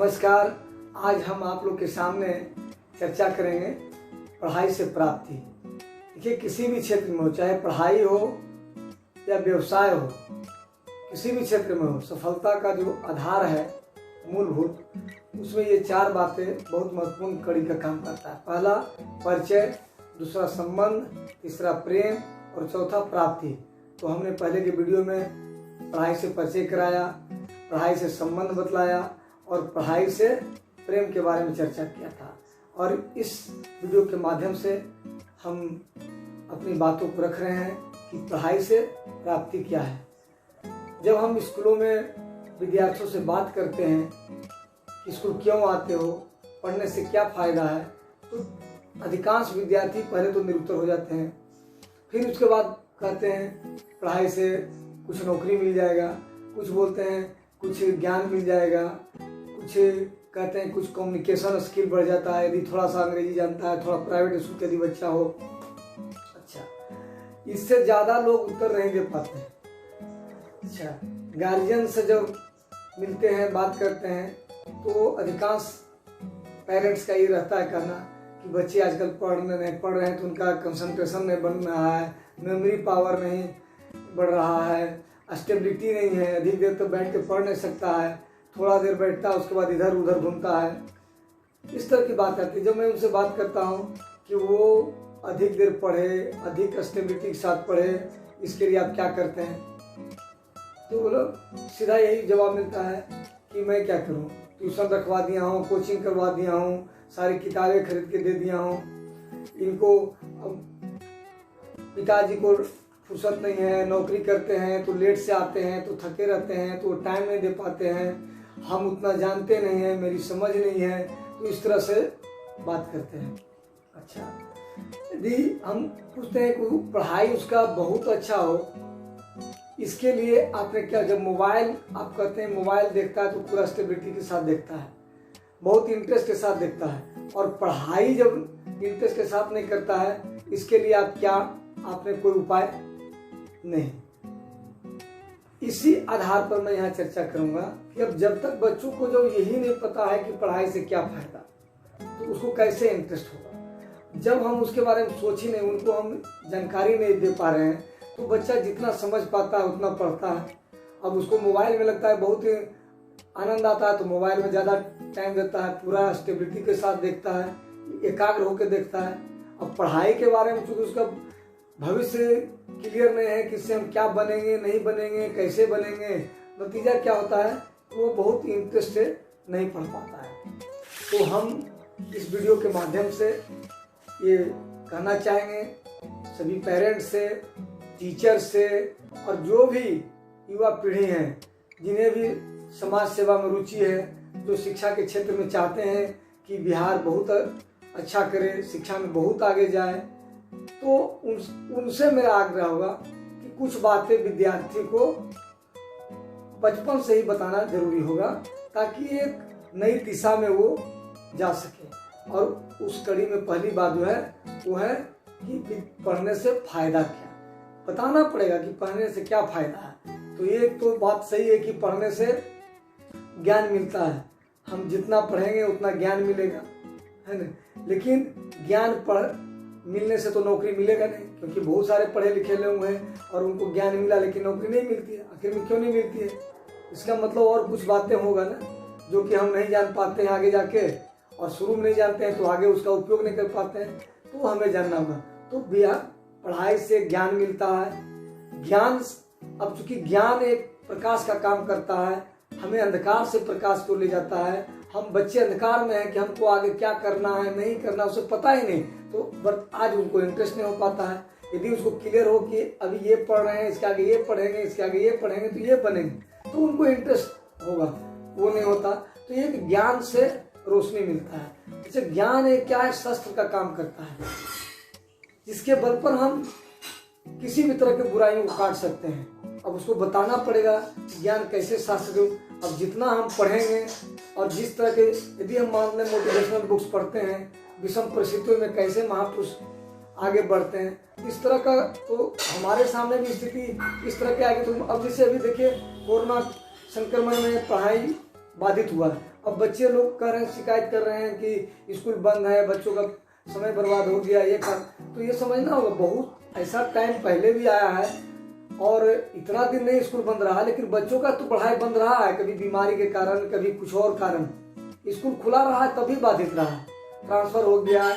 नमस्कार। आज हम आप लोग के सामने चर्चा करेंगे पढ़ाई से प्राप्ति। देखिए, किसी भी क्षेत्र में हो, चाहे पढ़ाई हो या व्यवसाय हो, किसी भी क्षेत्र में हो, सफलता का जो आधार है मूलभूत, उसमें ये चार बातें बहुत महत्वपूर्ण कड़ी का काम करता है। पहला परिचय, दूसरा संबंध, तीसरा प्रेम और चौथा प्राप्ति। तो हमने पहले के वीडियो में पढ़ाई से परिचय कराया, पढ़ाई से संबंध बतलाया और पढ़ाई से प्रेम के बारे में चर्चा किया था। और इस वीडियो के माध्यम से हम अपनी बातों को रख रहे हैं कि पढ़ाई से प्राप्ति क्या है। जब हम स्कूलों में विद्यार्थियों से बात करते हैं कि स्कूल क्यों आते हो, पढ़ने से क्या फ़ायदा है, तो अधिकांश विद्यार्थी पहले तो निरुत्तर हो जाते हैं। फिर उसके बाद कहते हैं पढ़ाई से कुछ नौकरी मिल जाएगा, कुछ बोलते हैं कुछ ज्ञान मिल जाएगा, कुछ कहते हैं कुछ कम्युनिकेशन स्किल बढ़ जाता है यदि थोड़ा सा अंग्रेजी जानता है, थोड़ा प्राइवेट स्कूल का यदि बच्चा हो। अच्छा, इससे ज़्यादा लोग उत्तर नहीं दे पाते हैं। अच्छा, गार्जियन से जब मिलते हैं, बात करते हैं, तो अधिकांश पेरेंट्स का ये रहता है कहना कि बच्चे आजकल पढ़ रहे हैं तो उनका कंसंट्रेशन नहीं बन रहा है, मेमोरी पावर नहीं बढ़ रहा है, स्टेबिलिटी नहीं है, अधिक देर तो बैठ के पढ़ नहीं सकता है, थोड़ा देर बैठता है उसके बाद इधर उधर घूमता है। इस तरह की बात आती है। जब मैं उनसे बात करता हूँ कि वो अधिक देर पढ़े, अधिक स्टेबिलिटी के साथ पढ़े, इसके लिए आप क्या करते हैं, तो बोलो सीधा यही जवाब मिलता है कि मैं क्या करूँ, ट्यूशन रखवा दिया हूँ, कोचिंग करवा दिया हूँ, सारी किताबें खरीद के दे दिया हूँ, इनको पिताजी को फुर्सत नहीं है, नौकरी करते हैं तो लेट से आते हैं, तो थके रहते हैं, तो टाइम नहीं दे पाते हैं, हम उतना जानते नहीं हैं, मेरी समझ नहीं है, तो इस तरह से बात करते हैं। अच्छा, यदि हम पूछते हैं कि पढ़ाई उसका बहुत अच्छा हो, इसके लिए आपने क्या, जब मोबाइल आप कहते हैं मोबाइल देखता है तो पूरा स्टेबिलिटी के साथ देखता है, बहुत इंटरेस्ट के साथ देखता है, और पढ़ाई जब इंटरेस्ट के साथ नहीं करता है, इसके लिए आप क्या, आपने कोई उपाय नहीं। इसी आधार पर मैं यहाँ चर्चा करूंगा कि अब जब तक बच्चों को जो यही नहीं पता है कि पढ़ाई से क्या फायदा, तो उसको कैसे इंटरेस्ट होगा। जब हम उसके बारे में सोच ही नहीं, उनको हम जानकारी नहीं दे पा रहे हैं, तो बच्चा जितना समझ पाता है उतना पढ़ता है। अब उसको मोबाइल में लगता है बहुत ही आनंद आता है, तो मोबाइल में ज़्यादा टाइम देता है, पूरा स्टेबिलिटी के साथ देखता है, एकाग्र होकर देखता है। अब पढ़ाई के बारे में चूँकि उसका भविष्य क्लियर नहीं है कि इससे हम क्या बनेंगे, नहीं बनेंगे, कैसे बनेंगे, नतीजा क्या होता है, वो बहुत इंटरेस्ट से नहीं पढ़ पाता है। तो हम इस वीडियो के माध्यम से ये कहना चाहेंगे सभी पेरेंट्स से, टीचर्स से, और जो भी युवा पीढ़ी हैं जिन्हें भी समाज सेवा में रुचि है, जो शिक्षा के क्षेत्र में चाहते हैं कि बिहार बहुत अच्छा करे, शिक्षा में बहुत आगे जाए, तो उनसे मेरा आग्रह होगा कि कुछ बातें विद्यार्थी को बचपन से ही बताना जरूरी होगा, ताकि एक नई दिशा में वो जा सके। और उस कड़ी में पहली बात जो है वो है कि पढ़ने से फायदा क्या, बताना पड़ेगा कि पढ़ने से क्या फायदा है। तो ये तो बात सही है कि पढ़ने से ज्ञान मिलता है, हम जितना पढ़ेंगे उतना ज्ञान मिलेगा, है ना। लेकिन ज्ञान मिलने से तो नौकरी मिलेगा नहीं, क्योंकि बहुत सारे पढ़े लिखे लोग हैं और उनको ज्ञान मिला लेकिन नौकरी नहीं मिलती है। आखिर में क्यों नहीं मिलती है, इसका मतलब और कुछ बातें होगा ना जो कि हम नहीं जान पाते हैं आगे जाके, और शुरू में नहीं जानते हैं तो आगे उसका उपयोग नहीं कर पाते हैं, तो हमें जानना होगा। तो भैया, पढ़ाई से ज्ञान मिलता है। ज्ञान, अब चूंकि ज्ञान एक प्रकाश का काम करता है, हमें अंधकार से प्रकाश को ले जाता है। हम बच्चे अंधकार में हैं कि हमको आगे क्या करना है, नहीं करना, उसे पता ही नहीं, तो आज उनको इंटरेस्ट नहीं हो पाता है। यदि उसको क्लियर हो कि अभी ये पढ़ रहे हैं, इसके आगे ये पढ़ेंगे, इसके आगे ये पढ़ेंगे तो ये बनेंगे, तो उनको इंटरेस्ट होगा। वो नहीं होता, तो ये ज्ञान से रोशनी मिलता है। जैसे ज्ञान एक क्या है, शस्त्र का काम करता है, जिसके बल पर हम किसी भी तरह की बुराइयों को काट सकते हैं। अब उसको बताना पड़ेगा ज्ञान कैसे शास्त्र। अब जितना हम पढ़ेंगे और जिस तरह के, यदि हम मान लें मोटिवेशनल बुक्स पढ़ते हैं, विषम परिस्थितियों में कैसे महापुरुष आगे बढ़ते हैं, इस तरह का, तो हमारे सामने भी स्थिति इस तरह के आगे। तो अब जैसे अभी देखिए कोरोना संक्रमण में पढ़ाई बाधित हुआ है, अब बच्चे लोग कह रहे हैं, शिकायत कर रहे हैं कि स्कूल बंद है, बच्चों का समय बर्बाद हो गया, ये कर। तो ये समझना होगा, बहुत ऐसा टाइम पहले भी आया है और इतना दिन नहीं स्कूल बंद रहा, लेकिन बच्चों का तो पढ़ाई बंद रहा है, कभी बीमारी के कारण, कभी कुछ और कारण। स्कूल खुला रहा है तभी बाधित रहा, ट्रांसफर हो गया,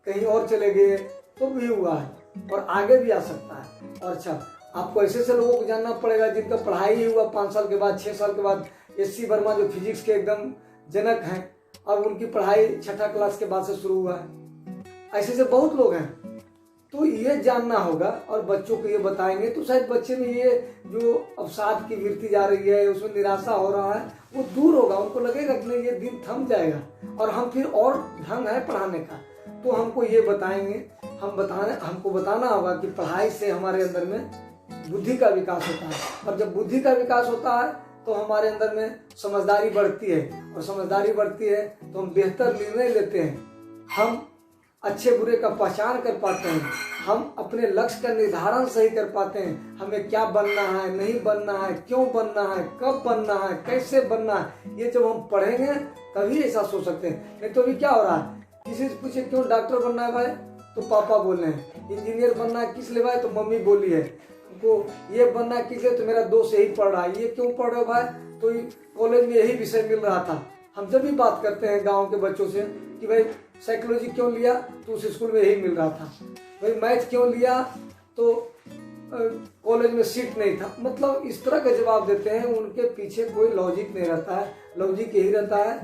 कहीं और चले गए तो भी हुआ है और आगे भी आ सकता है। और अच्छा, आपको ऐसे ऐसे लोगों को जानना पड़ेगा जिनका पढ़ाई ही हुआ 5 साल के बाद, 6 साल के बाद। SC वर्मा जो फिजिक्स के एकदम जनक हैं, अब उनकी पढ़ाई 6ठा क्लास के बाद से शुरू हुआ है। ऐसे से बहुत लोग हैं। तो ये जानना होगा और बच्चों को ये बताएंगे तो शायद बच्चे में ये जो अवसाद की वृत्ति जा रही है, उसमें निराशा हो रहा है, वो दूर होगा। उनको लगेगा कि नहीं, ये दिन थम जाएगा और हम फिर और ढंग है पढ़ाने का। तो हमको ये बताएंगे, हमको बताना होगा कि पढ़ाई से हमारे अंदर में बुद्धि का विकास होता है, और जब बुद्धि का विकास होता है तो हमारे अंदर में समझदारी बढ़ती है, और समझदारी बढ़ती है तो हम बेहतर निर्णय लेते हैं, हम अच्छे बुरे का पहचान कर पाते हैं, हम अपने लक्ष्य का निर्धारण सही कर पाते हैं, हमें क्या बनना है, नहीं बनना है, क्यों बनना है, कब बनना है, कैसे बनना है। ये जब हम पढ़ेंगे तभी ऐसा सोच सकते हैं। नहीं तो अभी क्या हो रहा है, किसी से पूछे क्यों डॉक्टर बनना है भाई, तो पापा बोल रहे हैं। इंजीनियर बनना है किस लिए भाई, तो मम्मी बोली है। उनको ये बनना है किस लिए, तो मेरा दोस्त यही पढ़ रहा है। ये क्यों पढ़ रहे हो भाई, तो कॉलेज में यही विषय मिल रहा था। हम जब भी बात करते हैं गांव के बच्चों से कि भाई साइकोलॉजी क्यों लिया, तो उस स्कूल में यही मिल रहा था। भाई मैथ क्यों लिया, तो कॉलेज में सीट नहीं था। मतलब इस तरह का जवाब देते हैं, उनके पीछे कोई लॉजिक नहीं रहता है। लॉजिक यही रहता है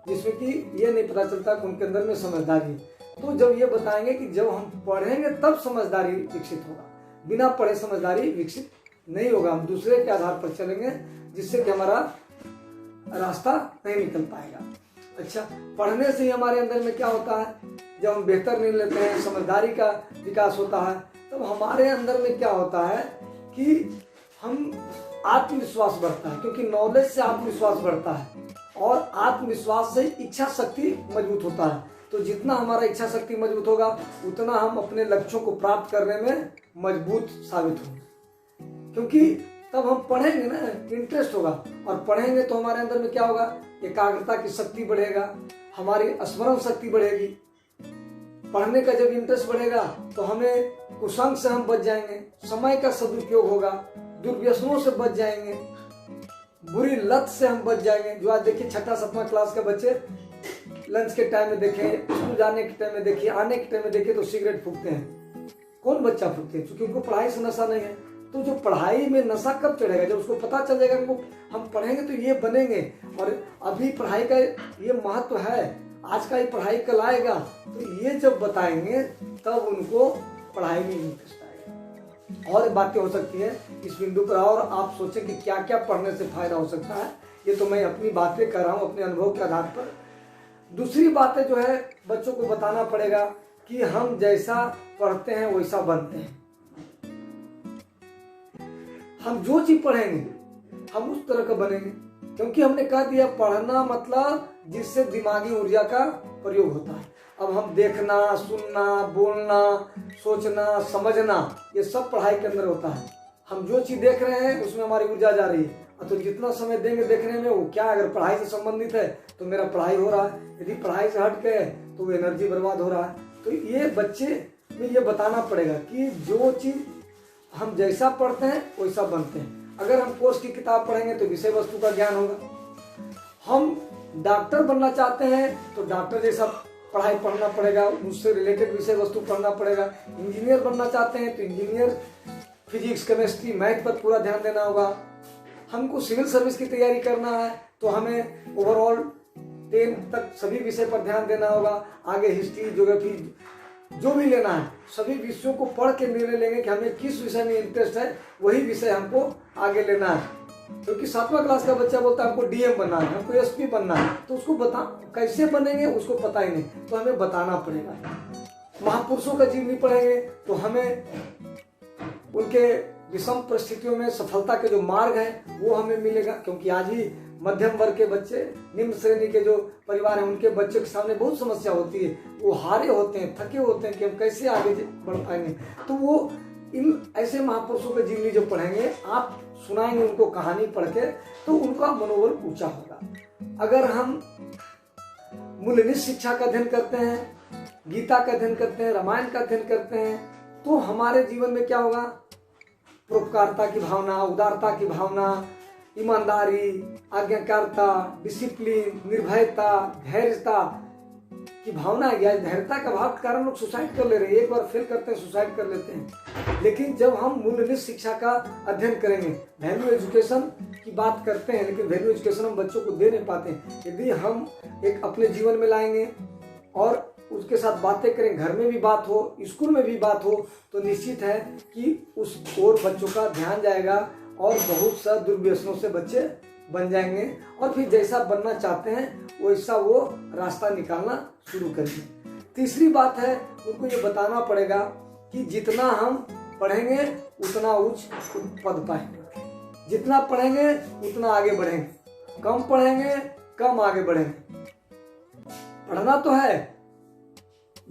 जिसमें कि ये नहीं पता चलता कि उनके अंदर में समझदारी। तो जब ये बताएंगे कि जब हम पढ़ेंगे तब समझदारी विकसित होगा, बिना पढ़े समझदारी विकसित नहीं होगा। हम दूसरे के आधार पर चलेंगे जिससे कि हमारा रास्ता नहीं निकल पाएगा। अच्छा, पढ़ने से ही हमारे अंदर में क्या होता है, जब हम बेहतर निर्णय लेते हैं, समझदारी का विकास होता है, तब हमारे अंदर में क्या होता है कि हम आत्मविश्वास बढ़ता है, क्योंकि नॉलेज से आत्मविश्वास बढ़ता है और आत्मविश्वास से इच्छा शक्ति मजबूत होता है। तो जितना हमारा इच्छा शक्ति मजबूत होगा उतना हम अपने लक्ष्यों को प्राप्त करने में मजबूत साबित होंगे, क्योंकि तब हम पढ़ेंगे ना, इंटरेस्ट होगा। और पढ़ेंगे तो हमारे अंदर में क्या होगा, एकाग्रता की शक्ति बढ़ेगा, हमारी स्मरण शक्ति बढ़ेगी। पढ़ने का जब इंटरेस्ट बढ़ेगा तो हमें कुसंग से हम बच जाएंगे, समय का सदुपयोग होगा, दुर्व्यसनों से बच जाएंगे, बुरी लत से हम बच जाएंगे। जो आज देखिए 6ठा 7वां क्लास के बच्चे लंच के टाइम में देखें, स्कूल जाने के टाइम में देखिए, आने के टाइम में देखिए तो सिगरेट फूकते हैं। कौन बच्चा फूकते हैं? क्योंकि उनको पढ़ाई से नशा नहीं है। तो जो पढ़ाई में नशा कब चढ़ेगा, जब उसको पता चल जाएगा कि हम पढ़ेंगे तो ये बनेंगे। और अभी पढ़ाई का ये महत्व है, आज का ये पढ़ाई कल आएगा, तो ये जब बताएंगे तब उनको पढ़ाई में इंटरेस्ट आएगा। और बातें हो सकती है इस बिंदु पर, और आप सोचें कि क्या क्या पढ़ने से फायदा हो सकता है। ये तो मैं अपनी बातें कर रहा हूँ अपने अनुभव के आधार पर। दूसरी बातें जो है बच्चों को बताना पड़ेगा कि हम जैसा पढ़ते हैं वैसा बनते हैं। हम जो चीज पढ़ेंगे हम उस तरह का बनेंगे, क्योंकि हमने कह दिया पढ़ना मतलब जिससे दिमागी ऊर्जा का प्रयोग होता है। अब हम देखना, सुनना, बोलना, सोचना, समझना, ये सब पढ़ाई के अंदर होता है। हम जो चीज देख रहे हैं उसमें हमारी ऊर्जा जा रही है, तो जितना समय देंगे देखने में, वो क्या अगर पढ़ाई से संबंधित है तो मेरा पढ़ाई हो रहा है, यदि पढ़ाई से हट के तो वो एनर्जी बर्बाद हो रहा है। तो ये बच्चे में ये बताना पड़ेगा कि जो चीज हम जैसा पढ़ते हैं वैसा बनते हैं। अगर हम कोर्स की किताब पढ़ेंगे तो विषय वस्तु का ज्ञान होगा। हम डॉक्टर बनना चाहते हैं तो डॉक्टर जैसा पढ़ाई पढ़ना पड़ेगा, उससे रिलेटेड विषय वस्तु पढ़ना पड़ेगा। इंजीनियर बनना चाहते हैं तो इंजीनियर फिजिक्स, केमिस्ट्री, मैथ पर पूरा ध्यान देना होगा। हमको सिविल सर्विस की तैयारी करना है तो हमें ओवरऑल 10 तक सभी विषय पर ध्यान देना होगा। आगे हिस्ट्री, ज्योग्राफी जो भी लेना है, सभी विषयों को पढ़ के निर्णय लेंगे कि हमें किस विषय में इंटरेस्ट है, वही विषय हमको आगे लेना है। क्योंकि 7वां क्लास का बच्चा बोलता है हमको डीएम बनना है, हमको एसपी बनना है, तो उसको कैसे बनेंगे उसको पता ही नहीं, तो हमें बताना पड़ेगा। महापुरुषों का जीवनी पढ़ेंगे तो हमें उनके विषम परिस्थितियों में सफलता के जो मार्ग है वो हमें मिलेगा। क्योंकि आज ही मध्यम वर्ग के बच्चे, निम्न श्रेणी के जो परिवार हैं, उनके बच्चों के सामने बहुत समस्या होती है। वो हारे होते हैं, थके होते हैं कि हम कैसे आगे बढ़ पाएंगे। तो वो इन ऐसे महापुरुषों की जीवनी जो पढ़ेंगे, आप सुनाएंगे उनको कहानी पढ़ के, तो उनका मनोबल ऊंचा होगा। अगर हम मूल्यनिष्ठ शिक्षा का अध्ययन करते हैं, गीता का अध्ययन करते हैं, रामायण का अध्ययन करते हैं, तो हमारे जीवन में क्या होगा? परोपकारता की भावना, उदारता की भावना, ईमानदारी, आज्ञाकारिता, डिसिप्लिन, निर्भयता, धैर्यता की भावना है। धैर्यता का भाव के कारण लोग सुसाइड कर ले रहे हैं, एक बार फेल करते हैं सुसाइड कर लेते हैं। लेकिन जब हम मूल्यनिष्ठ शिक्षा का अध्ययन करेंगे, वैल्यू एजुकेशन की बात करते हैं, लेकिन वैल्यू एजुकेशन हम बच्चों को दे नहीं पाते। यदि हम एक अपने जीवन में लाएंगे और उसके साथ बातें करें, घर में भी बात हो, स्कूल में भी बात हो, तो निश्चित है कि उस ओर बच्चों का ध्यान जाएगा और बहुत सा दुर्व्यसनों से बच्चे बन जाएंगे और फिर जैसा बनना चाहते हैं वैसा वो रास्ता निकालना शुरू करेंगे। तीसरी बात है, उनको ये बताना पड़ेगा कि जितना हम पढ़ेंगे उतना उच्च पद पाएंगे, जितना पढ़ेंगे उतना आगे बढ़ेंगे, कम पढ़ेंगे कम आगे बढ़ेंगे। पढ़ना तो है,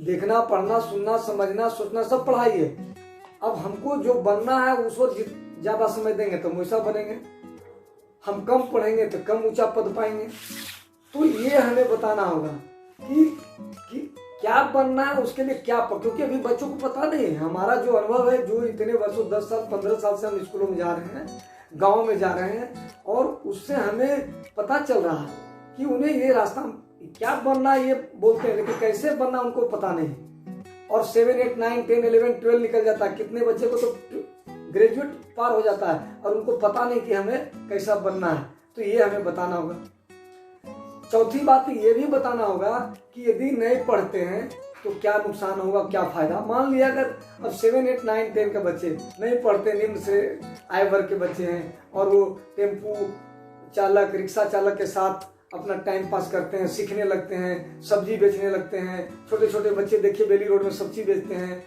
देखना, पढ़ना, सुनना, समझना, सोचना सब पढ़ाई है। अब हमको जो बनना है उसको ज्यादा समय देंगे तो वैसा बनेंगे, हम कम पढ़ेंगे तो कम ऊंचा पद पाएंगे। तो ये हमें बताना होगा कि क्या बनना है, उसके लिए क्या क्योंकि अभी बच्चों को पता नहीं है। हमारा जो अनुभव है, जो इतने वर्षों 10 साल 15 साल से हम स्कूलों में जा रहे हैं, गाँव में जा रहे हैं, और उससे हमें पता चल रहा है कि उन्हें ये रास्ता क्या बनना है ये बोलते हैं, लेकिन कैसे बनना उनको पता नहीं। और 7, 8, 9, 10, 11, 12 निकल जाता है, कितने बच्चे को तो ग्रेजुएट पार हो जाता है और उनको पता नहीं कि हमें कैसा बनना है। तो ये हमें बताना होगा। चौथी बात ये भी बताना होगा कि यदि नहीं पढ़ते हैं तो क्या नुकसान होगा, क्या फायदा। मान लिया अगर अब 7, 8, 9, 10 के बच्चे नहीं पढ़ते, निम्न से आय वर्ग के बच्चे हैं और वो टेम्पू चालक, रिक्शा चालक के साथ अपना टाइम पास करते हैं, सीखने लगते हैं, सब्जी बेचने लगते हैं। छोटे छोटे बच्चे देखिए बेली रोड में सब्जी बेचते हैं,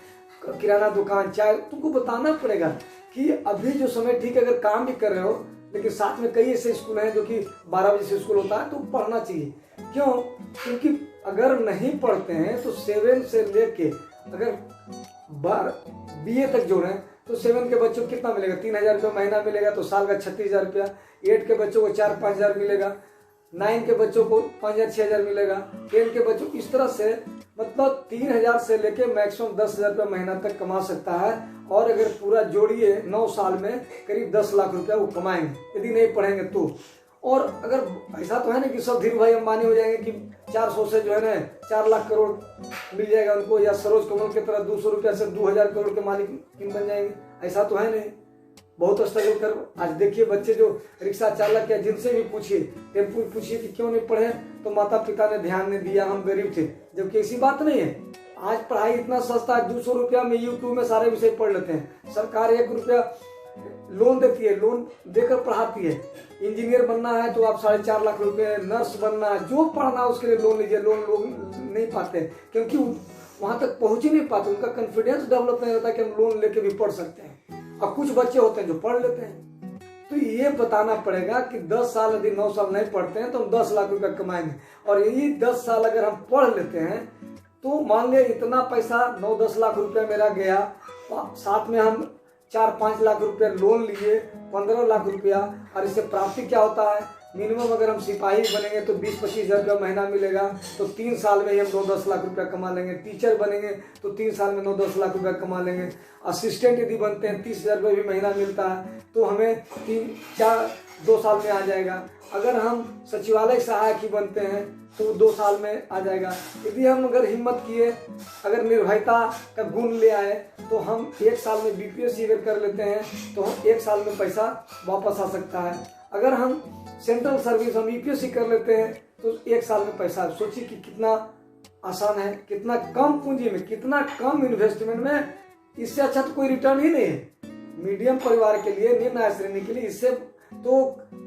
किराना दुकान, चाय। तुमको बताना पड़ेगा कि अभी जो समय ठीक है, अगर काम भी कर रहे हो लेकिन साथ में कई ऐसे स्कूल हैं जो कि 12 बजे से स्कूल होता है, तो पढ़ना चाहिए। क्यों? क्योंकि अगर नहीं पढ़ते हैं तो 7 से लेके अगर BA तक जोड़ें तो 7 के बच्चों को कितना मिलेगा? 3,000 रुपये महीना मिलेगा, तो साल का 36,000 रुपया। 8 के बच्चों को 4-5 हज़ार मिलेगा, 9 के बच्चों को 5,000-6,000 मिलेगा, 10 के बच्चों, इस तरह से मतलब 3,000 से लेके मैक्सिमम 10,000 रुपये महीना तक कमा सकता है। और अगर पूरा जोड़िए 9 साल में करीब 10 लाख रुपया वो कमाएंगे यदि नहीं पढ़ेंगे तो। और अगर ऐसा तो है ना कि सब धीरू भाई अंबानी हो जाएंगे कि 400 से जो है ना 4 लाख करोड़ मिल जाएगा उनको, या सरोज कमल की तरह 200 रुपया से 2,000 करोड़ के मालिक बन जाएंगे, ऐसा तो है नहीं। बहुत स्ट्रगल कर। आज देखिए बच्चे जो रिक्शा चालक या जिनसे भी पूछिए, टेम्पू पूछिए कि क्यों नहीं पढ़े, तो माता पिता ने ध्यान नहीं दिया, हम गरीब थे। जबकि ऐसी बात नहीं है। आज पढ़ाई इतना सस्ता है, 200 रुपया में YouTube में सारे विषय पढ़ लेते हैं। सरकार 1 रुपया लोन देती है, लोन देकर पढ़ाती है। इंजीनियर बनना है तो आप 4.5 लाख रुपए, नर्स बनना है, जो पढ़ना है उसके लिए लोन लीजिए। लोन लोग नहीं पाते क्योंकि वहां तक पहुंच ही नहीं पाते, उनका कॉन्फिडेंस डेवलप नहीं होता कि हम लोन लेके भी पढ़ सकते हैं। अब कुछ बच्चे होते हैं जो पढ़ लेते हैं। तो ये बताना पड़ेगा कि 10 साल यदि 9 साल नहीं पढ़ते हैं तो हम 10 लाख रुपया कमाएंगे। और यही 10 साल अगर हम पढ़ लेते हैं तो मान लिया इतना पैसा 9-10 लाख रुपया मेरा गया, साथ में हम 4-5 लाख रुपया लोन लिए, 15 लाख रुपया। और इससे प्राप्ति क्या होता है? मिनिमम अगर हम सिपाही बनेंगे तो 20-25 हज़ार रुपया महीना मिलेगा, तो 3 साल में ही हम 9-10 लाख रुपया कमा लेंगे। टीचर बनेंगे तो 3 साल में 9-10 लाख रुपया कमा लेंगे। असिस्टेंट यदि बनते हैं 30,000 रुपये भी महीना मिलता है, तो हमें 2 साल में आ जाएगा। अगर हम सचिवालय सहायक ही बनते हैं तो 2 साल में आ जाएगा। यदि हम अगर हिम्मत किए, अगर निर्भयता का गुण ले आए, तो हम 1 साल में BPSC अगर कर लेते हैं तो हम 1 साल में पैसा वापस आ सकता है। अगर हम सेंट्रल सर्विस हम UPSC कर लेते हैं तो 1 साल में पैसा। सोचिए कि कितना आसान है, कितना कम पूंजी में, कितना कम इन्वेस्टमेंट में। इससे अच्छा तो कोई रिटर्न ही नहीं है मीडियम परिवार के लिए, निम्न आय श्रेणी के लिए। इससे तो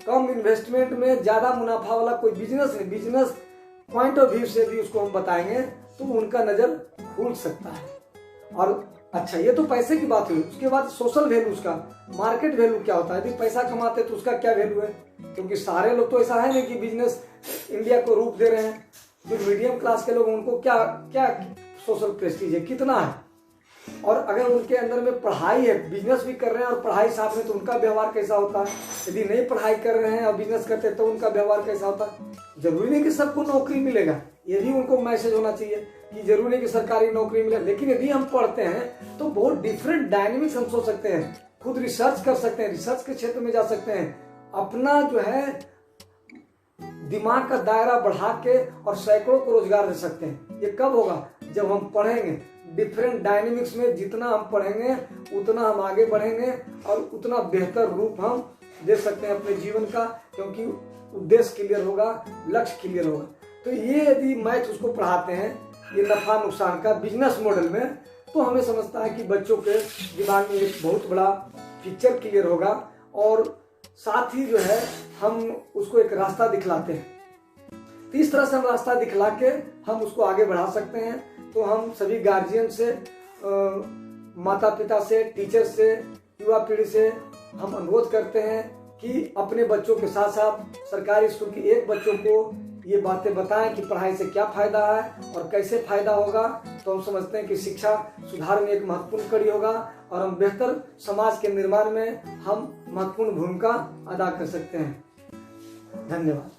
कम इन्वेस्टमेंट में ज्यादा मुनाफा वाला कोई बिजनेस नहीं। बिजनेस पॉइंट ऑफ व्यू से भी उसको हम बताएंगे तो उनका नजर खुल सकता है। और अच्छा, ये तो पैसे की बात हुई। उसके बाद सोशल वैल्यू, उसका मार्केट वैल्यू क्या होता है? यदि पैसा कमाते तो उसका क्या वैल्यू है? क्योंकि सारे लोग तो ऐसा है नहीं कि बिजनेस इंडिया को रूप दे रहे हैं। जो मीडियम क्लास के लोग उनको क्या क्या सोशल प्रेस्टीज है, कितना है? और अगर उनके अंदर में पढ़ाई है, बिजनेस भी कर रहे हैं और पढ़ाई साथ में, तो उनका व्यवहार कैसा होता है। यदि नहीं पढ़ाई कर रहे हैं और बिजनेस करते हैं तो उनका व्यवहार कैसा होता है। जरूरी नहीं कि सबको नौकरी मिलेगा, ये भी उनको मैसेज होना चाहिए कि जरूरी नहीं कि सरकारी नौकरी मिले, लेकिन यदि हम पढ़ते हैं तो बहुत डिफरेंट डायनेमिक्स हम सोच सकते हैं, खुद रिसर्च कर सकते हैं, रिसर्च के क्षेत्र में जा सकते हैं, अपना जो है दिमाग का दायरा बढ़ा के और सैकड़ों को रोजगार दे सकते हैं। ये कब होगा, जब हम पढ़ेंगे डिफरेंट डायनेमिक्स में। जितना हम पढ़ेंगे उतना हम आगे बढ़ेंगे और उतना बेहतर रूप हम दे सकते हैं अपने जीवन का, क्योंकि उद्देश्य क्लियर होगा, लक्ष्य क्लियर होगा। तो ये यदि मैथ उसको पढ़ाते हैं ये नफा नुकसान का बिजनेस मॉडल में, तो हमें समझता है कि बच्चों के दिमाग में एक बहुत बड़ा पिक्चर क्लियर होगा और साथ ही जो है हम उसको एक रास्ता दिखलाते हैं। तो इस तरह से हम रास्ता दिखला के हम उसको आगे बढ़ा सकते हैं। तो हम सभी गार्जियन से, माता पिता से, टीचर से, युवा पीढ़ी से हम अनुरोध करते हैं कि अपने बच्चों के साथ साथ सरकारी स्कूल के एक बच्चों को ये बातें बताएं कि पढ़ाई से क्या फायदा है और कैसे फायदा होगा। तो हम समझते हैं कि शिक्षा सुधार में एक महत्वपूर्ण कड़ी होगा और हम बेहतर समाज के निर्माण में हम महत्वपूर्ण भूमिका अदा कर सकते हैं। धन्यवाद।